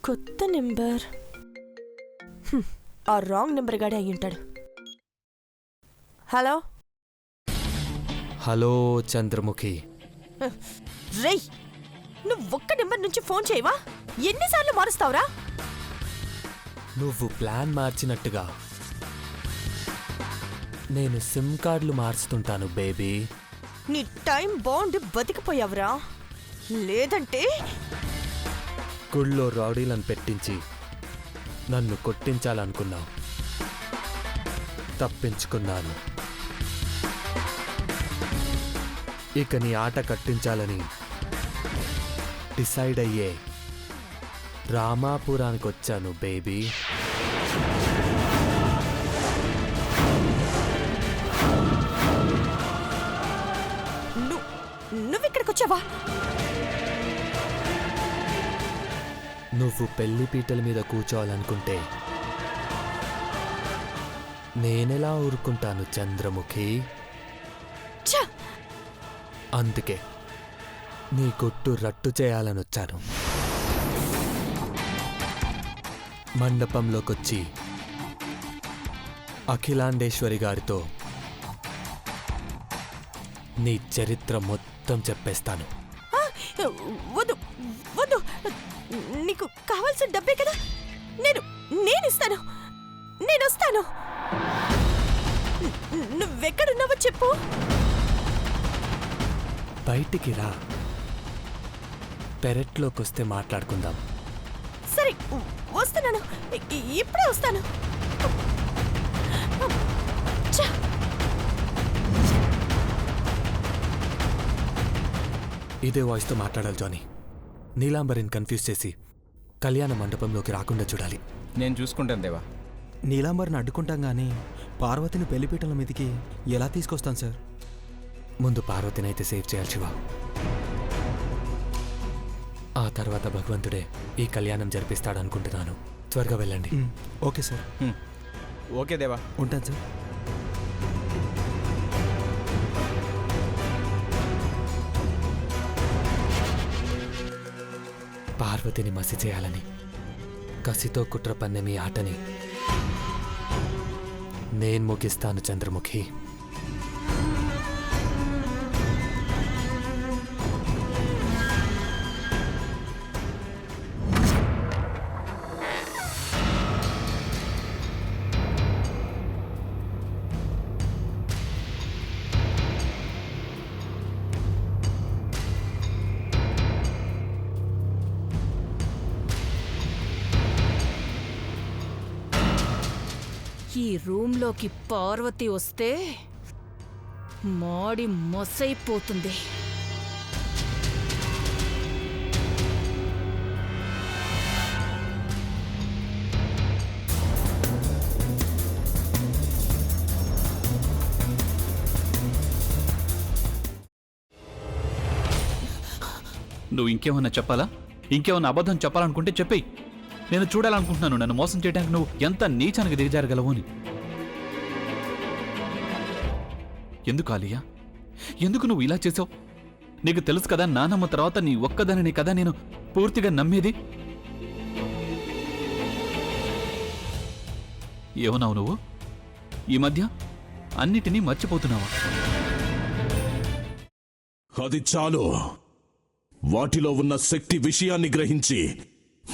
కొత్త నెంబర్. ఆ wrong number గాడే అయి ఉంటాడు. Hello hello Chandramukhi. రేయ్, నువ్వు ఒక్క నెంబర్ నుంచి ఫోన్ చేయవా? ఎన్నిసార్లు మారుస్తావురా? నువ్వు ప్లాన్ మార్చినట్టుగా నేను సిమ్ కార్డులు మార్చుతుంటాను బేబీ. నీ టైం బాండ్ బతికిపోయావురా. లేదంటే గుళ్ళో రౌడీలను పెట్టించి నన్ను కొట్టించాలనుకున్నావు. తప్పించుకున్నాను. ఇక నీ ఆట కట్టించాలని డిసైడ్ అయ్యే రామాపురానికి వచ్చాను బేబీ. నువ్విక్కడికి వచ్చావా? నువ్వు పెళ్లి పీటల మీద కూర్చోవాలనుకుంటే నేనెలా ఊరుకుంటాను చంద్రముఖి? అందుకే నీ గుట్టు రట్టు చేయాలనొచ్చాను. మండపంలోకొచ్చి అఖిలాండేశ్వరి గారితో నీ చరిత్ర మొత్తం చెప్పేస్తాను. వద్దు వద్దు, నీకు కావాల్సిన డబ్బే కదా. నేనిస్తాను. నేనొస్తాను. నువ్వెక్కడున్నావో చెప్పు. బయటికి రా. పెరట్లోకొస్తే మాట్లాడుకుందాం. సరే, వస్తున్నాను. ఇప్పుడే వస్తాను. ఇదే వాయిస్తో మాట్లాడాలి జానీ. నీలాంబరిని కన్ఫ్యూజ్ చేసి కళ్యాణ మండపంలోకి రాకుండా చూడాలి. నేను చూసుకుంటాను దేవా. నీలాంబరిని అడ్డుకుంటాం గానీ పార్వతిని పెళ్లిపీటల మీదకి ఎలా తీసుకొస్తాను సార్? ముందు పార్వతిని అయితే సేవ్ చేయాలి శివ. ఆ తర్వాత భగవంతుడే ఈ కళ్యాణం జరిపిస్తాడనుకుంటున్నాను. త్వరగా వెళ్ళండి. Okay sir. ఓకే దేవా, ఉంటాను సార్. పార్వతిని మసి చేయాలని కసితో కుట్ర పన్నే మీ ఆటని నేను ముగిస్తాను చంద్రముఖి. ఈ రూంలోకి పార్వతి వస్తే మాడి మొసైపోతుంది. నువ్వు ఇంకేమన్నా చెప్పాలా? ఇంకేమన్నా అబద్ధం చెప్పాలనుకుంటే చెప్పేయి. నేను చూడాలనుకుంటున్నాను నన్ను మోసం చేయడానికి నువ్వు ఎంత నీచానికి దిగజారగలవు అని. ఎందుకు ఆలియా, ఎందుకు నువ్వు ఇలా చేసావు? నీకు తెలుసు కదా నానమ్మ తర్వాత నీ ఒక్కదానిని కదా నేను పూర్తిగా నమ్మేది. ఏమన్నావు నువ్వు? ఈ మధ్య అన్నిటినీ మర్చిపోతున్నావా? అది చాలు. వాటిలో ఉన్న శక్తి విషయాన్ని గ్రహించి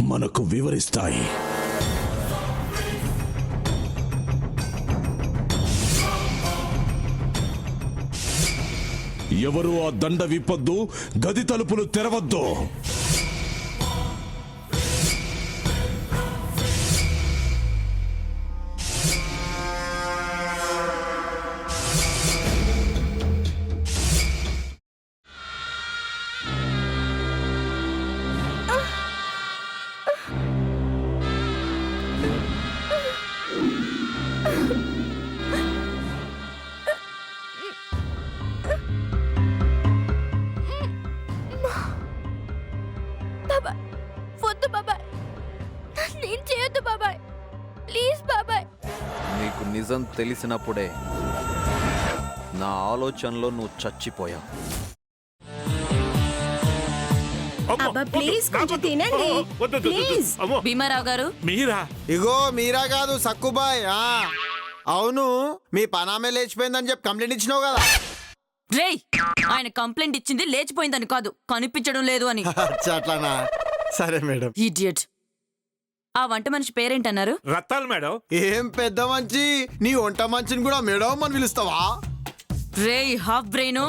మనకు వివరిస్తాయి. ఎవరు ఆ దండ విప్పొద్దు, గది తలుపులు తెరవద్దు. నీకు నిజం తెలిసినప్పుడే నా ఆలోచనలో నువ్వు చచ్చిపోయావు. అబ్బా ప్లీజ్ కొంచెం తినండి ప్లీజ్. భీమారావు గారు మీరా? ఇగో మీరా కాదు సక్కుబాయ్. అవును, మీ పనామే లేచిపోయిందని చెప్పి కంప్లైంట్ ఇచ్చినావు కదా. రేయ్, ఆయన కంప్లైంట్ ఇచ్చింది లేచిపోయిందని కాదు, కనిపించడం లేదు అని. అట్లానా? సరే మేడం. ఇడియట్. ఆ వంట మనిషి పేరేంటన్నారు? రత్తాలు మేడం. ఏం పెద్ద మంచి, నీ వంట మంచిని కూడా మేడం అని పిలుస్తావా? రేయ్ హాఫ్ బ్రెయిన్,